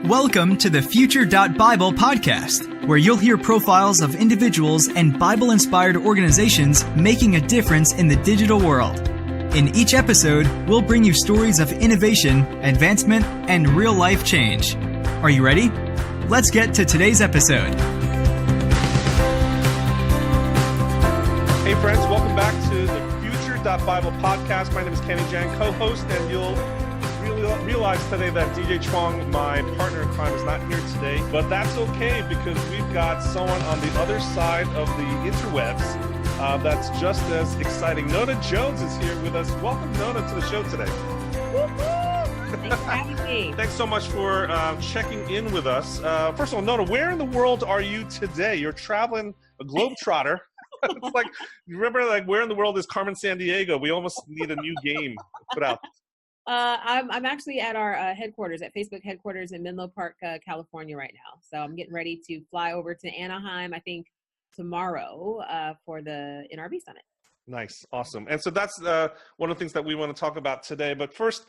Welcome to the Future.Bible podcast, where you'll hear profiles of individuals and Bible-inspired organizations making a difference in the digital world. In each episode, we'll bring you stories of innovation, advancement, and real-life change. Are you ready? Let's get to today's episode. Hey friends, welcome back to the Future.Bible podcast. My name is Kenny Jan, co-host, and you'll realize today that DJ Chuang, my partner in crime, is not here today, but that's okay because we've got someone on the other side of the interwebs that's just as exciting. Nona Jones is here with us. Welcome, Nona, to the show today. Thanks for having me. Thanks so much for checking in with us. First of all, Nona, where in the world are you today? You're traveling a globetrotter. It's like, you remember, like, where in the world is Carmen Sandiego? We almost need a new game put out. I'm actually at our headquarters, at Facebook headquarters in Menlo Park, California right now. So I'm getting ready to fly over to Anaheim, I think tomorrow, for the NRB Summit. Nice. Awesome. And so that's one of the things that we want to talk about today. But first,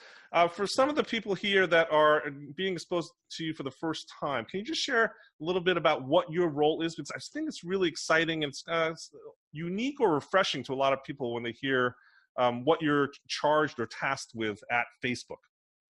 for some of the people here that are being exposed to you for the first time, can you just share a little bit about what your role is? Because I think it's really exciting and it's unique or refreshing to a lot of people when they hear what you're charged or tasked with at Facebook.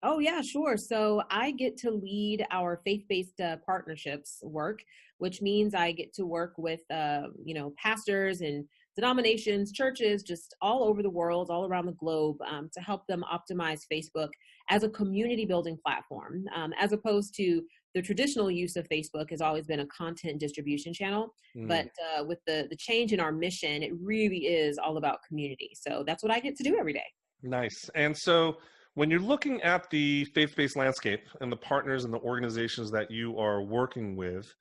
Oh, yeah, sure. So I get to lead our faith-based partnerships work, which means I get to work with, pastors and denominations, churches, just all over the world, all around the globe, to help them optimize Facebook as a community building platform, as opposed to the traditional use of Facebook has always been a content distribution channel. But with the change in our mission, it really is all about community. So that's what I get to do every day. Nice. And so when you're looking at the faith-based landscape and the partners and the organizations that you are working with,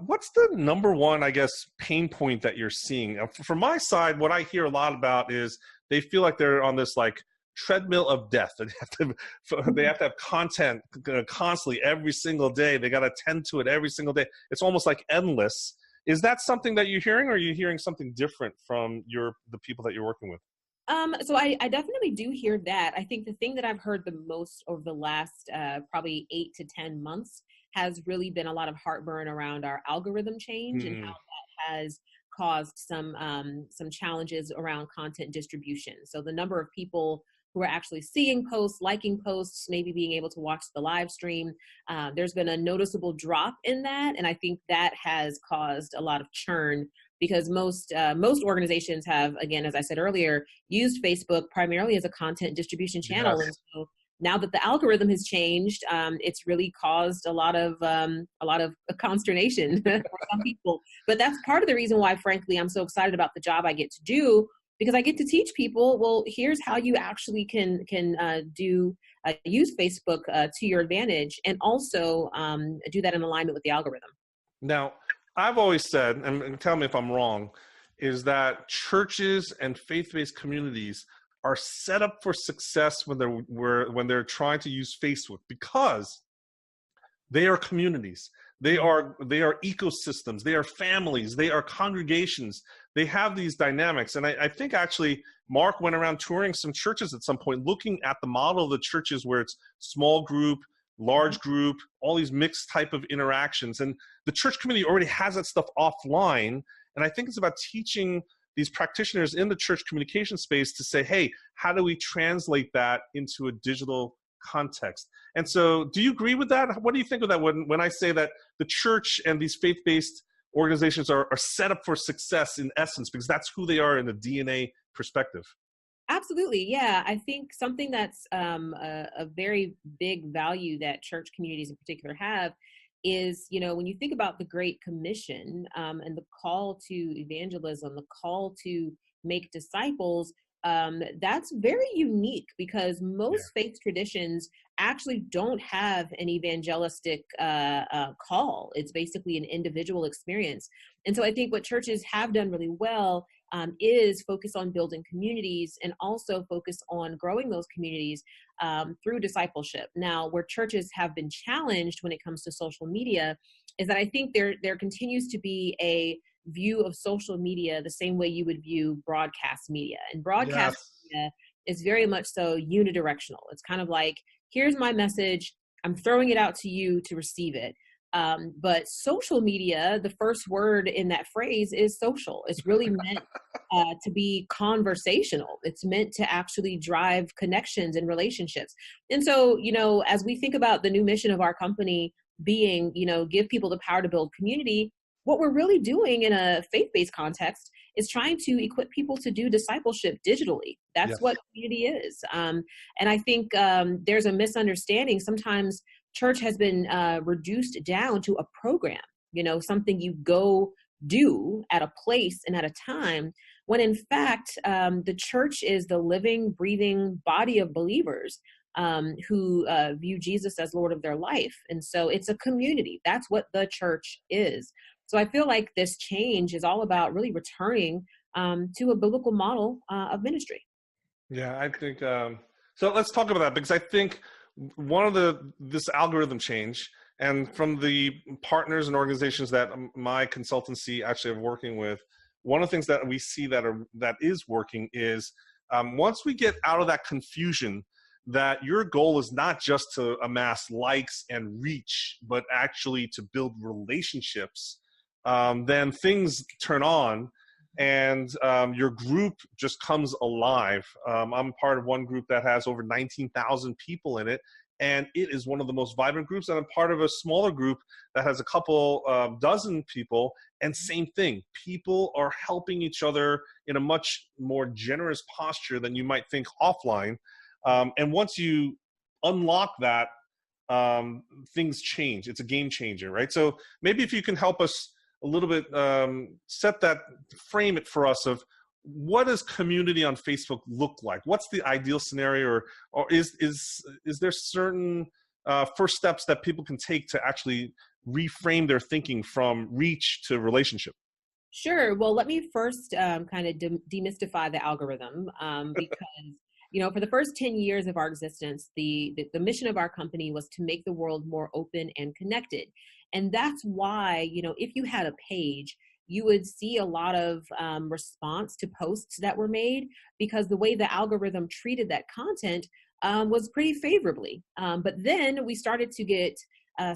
what's the number one, I guess, pain point that you're seeing? From my side, what I hear a lot about is they feel like they're on this like treadmill of death. They have to have content constantly every single day. They got to tend to it every single day. It's almost like endless. Is that something that you're hearing, or are you hearing something different from the people that you're working with? So I definitely do hear that. I think the thing that I've heard the most over the last probably 8 to 10 months has really been a lot of heartburn around our algorithm change and how that has caused some challenges around content distribution. So the number of people who are actually seeing posts, liking posts, maybe being able to watch the live stream, there's been a noticeable drop in that. And I think that has caused a lot of churn because most organizations have, again, as I said earlier, used Facebook primarily as a content distribution channel. Yes. And so now that the algorithm has changed, it's really caused a lot of consternation for some people. But that's part of the reason why, frankly, I'm so excited about the job I get to do, because I get to teach people, well, here's how you actually can use Facebook to your advantage, and also do that in alignment with the algorithm. Now, I've always said, and tell me if I'm wrong, is that churches and faith-based communities are set up for success when they're trying to use Facebook, because they are communities. They are ecosystems. They are families. They are congregations. They have these dynamics. And I think actually Mark went around touring some churches at some point, looking at the model of the churches where it's small group, large group, all these mixed type of interactions. And the church community already has that stuff offline. And I think it's about teaching these practitioners in the church communication space to say, hey, how do we translate that into a digital context? And so do you agree with that? What do you think of that when I say that the church and these faith-based organizations are set up for success in essence, because that's who they are in the DNA perspective? Absolutely. Yeah. I think something that's a very big value that church communities in particular have is, when you think about the Great Commission and the call to evangelism, the call to make disciples, that's very unique because most faith traditions actually don't have an evangelistic call. It's basically an individual experience. And so I think what churches have done really well is focus on building communities and also focus on growing those communities through discipleship. Now, where churches have been challenged when it comes to social media is that I think there continues to be a view of social media the same way you would view broadcast media. And broadcast media is very much so unidirectional. It's kind of like, here's my message, I'm throwing it out to you to receive it. But social media, the first word in that phrase is social. It's really meant to be conversational. It's meant to actually drive connections and relationships. And so, as we think about the new mission of our company being, give people the power to build community, what we're really doing in a faith-based context is trying to equip people to do discipleship digitally. That's Yes. what community is. And I think there's a misunderstanding. Sometimes church has been reduced down to a program, something you go do at a place and at a time, when in fact, the church is the living, breathing body of believers who view Jesus as Lord of their life. And so it's a community. That's what the church is. So I feel like this change is all about really returning to a biblical model of ministry. Yeah, I think so. Let's talk about that, because I think one of this algorithm change, and from the partners and organizations that my consultancy actually are working with, one of the things that we see that is working is once we get out of that confusion that your goal is not just to amass likes and reach, but actually to build relationships, then things turn on and your group just comes alive. I'm part of one group that has over 19,000 people in it, and it is one of the most vibrant groups. And I'm part of a smaller group that has a couple dozen people, and same thing. People are helping each other in a much more generous posture than you might think offline. And once you unlock that, things change. It's a game changer, right? So maybe if you can help us a little bit, frame it for us of what does community on Facebook look like? What's the ideal scenario, or is there certain first steps that people can take to actually reframe their thinking from reach to relationship? Sure. Well, let me first kind of demystify the algorithm because, for the first 10 years of our existence, the mission of our company was to make the world more open and connected. And that's why, if you had a page, you would see a lot of response to posts that were made, because the way the algorithm treated that content was pretty favorably. But then we started to get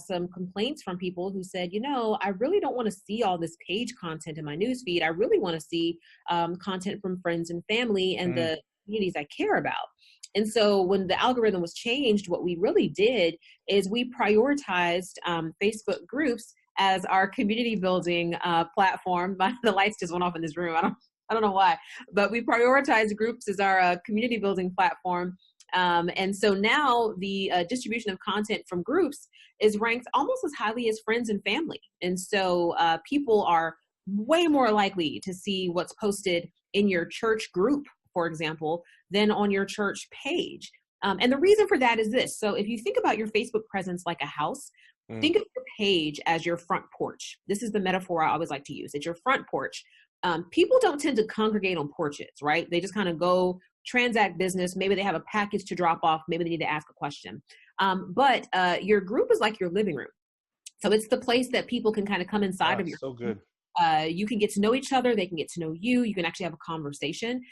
some complaints from people who said, I really don't want to see all this page content in my newsfeed. I really want to see content from friends and family and the communities I care about. And so when the algorithm was changed, what we really did is we prioritized Facebook groups as our community building platform. The lights just went off in this room. I don't know why, but we prioritized groups as our community building platform. And so now the distribution of content from groups is ranked almost as highly as friends and family. And so people are way more likely to see what's posted in your church group, for example, than on your church page. And the reason for that is this. So if you think about your Facebook presence like a house, think of your page as your front porch. This is the metaphor I always like to use. It's your front porch. People don't tend to congregate on porches, right? They just kind of go transact business. Maybe they have a package to drop off. Maybe they need to ask a question. But your group is like your living room. So it's the place that people can kind of come inside of your so good. You can get to know each other. They can get to know you. You can actually have a conversation.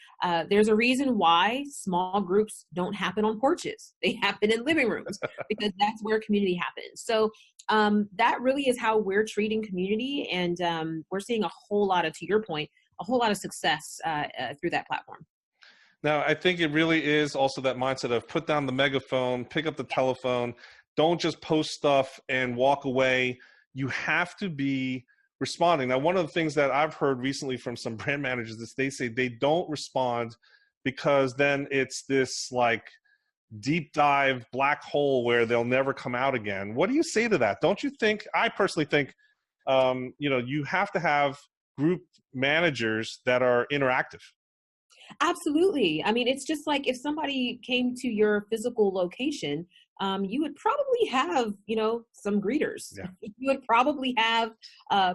There's a reason why small groups don't happen on porches. They happen in living rooms because that's where community happens. So that really is how we're treating community. And we're seeing a whole lot of, to your point, a whole lot of success through that platform. Now, I think it really is also that mindset of put down the megaphone, pick up the telephone, don't just post stuff and walk away. You have to be responding. Now, one of the things that I've heard recently from some brand managers is they say they don't respond because then it's this like deep dive black hole where they'll never come out again. What do you say to that? Don't you think, I personally think, you have to have group managers that are interactive. Absolutely. I mean, it's just like if somebody came to your physical location, you would probably have, some greeters. Yeah. You would probably have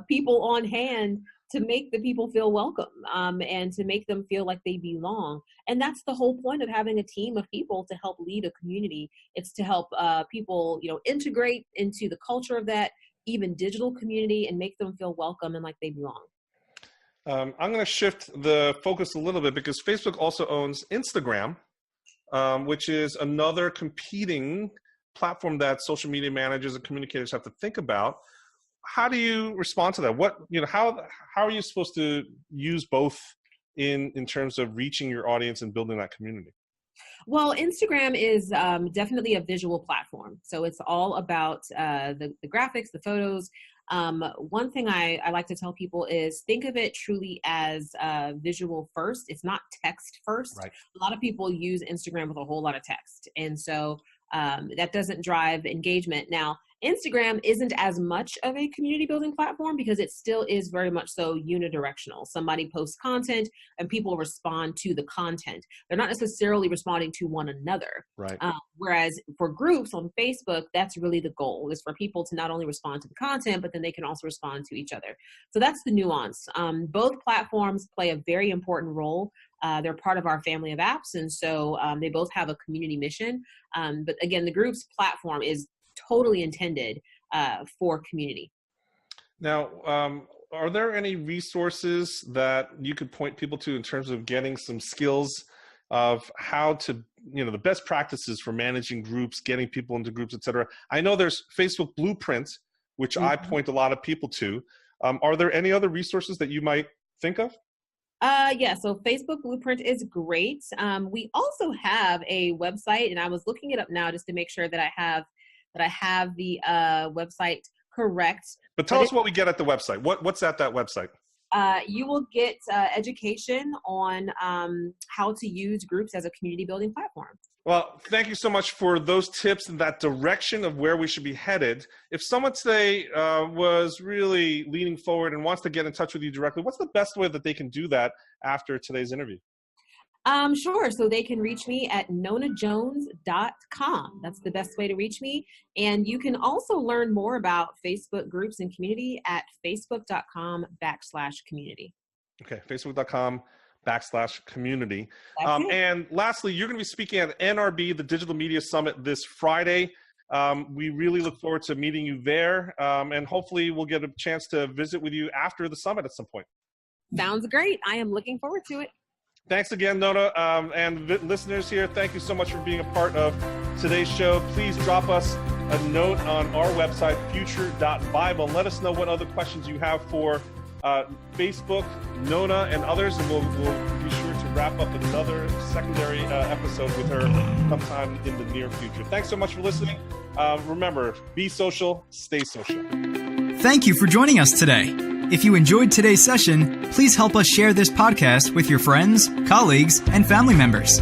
people on hand to make the people feel welcome and to make them feel like they belong. And that's the whole point of having a team of people to help lead a community. It's to help people, integrate into the culture of that even digital community and make them feel welcome and like they belong. I'm going to shift the focus a little bit because Facebook also owns Instagram, which is another competing platform that social media managers and communicators have to think about. How do you respond to that? How are you supposed to use both in terms of reaching your audience and building that community? Well, Instagram is definitely a visual platform. So it's all about the graphics, the photos. One thing I like to tell people is think of it truly as visual first. It's not text first. Right. A lot of people use Instagram with a whole lot of text. And so that doesn't drive engagement. Now, Instagram isn't as much of a community building platform because it still is very much so unidirectional. Somebody posts content and people respond to the content. They're not necessarily responding to one another. Right. Whereas for groups on Facebook, that's really the goal, is for people to not only respond to the content, but then they can also respond to each other. So that's the nuance. Both platforms play a very important role. They're part of our family of apps. And so they both have a community mission. But again, the group's platform is totally intended for community. Now, are there any resources that you could point people to in terms of getting some skills of how to, the best practices for managing groups, getting people into groups, et cetera? I know there's Facebook Blueprint, which I point a lot of people to. Are there any other resources that you might think of? Yeah, so Facebook Blueprint is great. We also have a website, and I was looking it up now just to make sure that I have the website correct. But tell us what we get at the website. What's at that website? You will get education on how to use groups as a community building platform. Well, thank you so much for those tips and that direction of where we should be headed. If someone today was really leaning forward and wants to get in touch with you directly, what's the best way that they can do that after today's interview? Sure. So they can reach me at nonajones.com. That's the best way to reach me. And you can also learn more about Facebook groups and community at facebook.com/community. Okay. Facebook.com/community. And lastly, you're going to be speaking at NRB, the Digital Media Summit, this Friday. We really look forward to meeting you there. And hopefully we'll get a chance to visit with you after the summit at some point. Sounds great. I am looking forward to it. Thanks again, Nona. And listeners here, thank you so much for being a part of today's show. Please drop us a note on our website, Future.Bible. Let us know what other questions you have for Facebook, Nona, and others, and we'll be sure to wrap up another secondary episode with her sometime in the near future. Thanks so much for listening. Remember, be social, stay social. Thank you for joining us today. If you enjoyed today's session, please help us share this podcast with your friends, colleagues, and family members.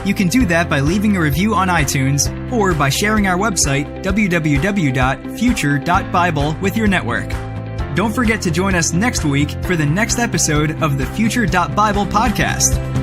You can do that by leaving a review on iTunes or by sharing our website, www.future.bible, with your network. Don't forget to join us next week for the next episode of the Future.Bible podcast.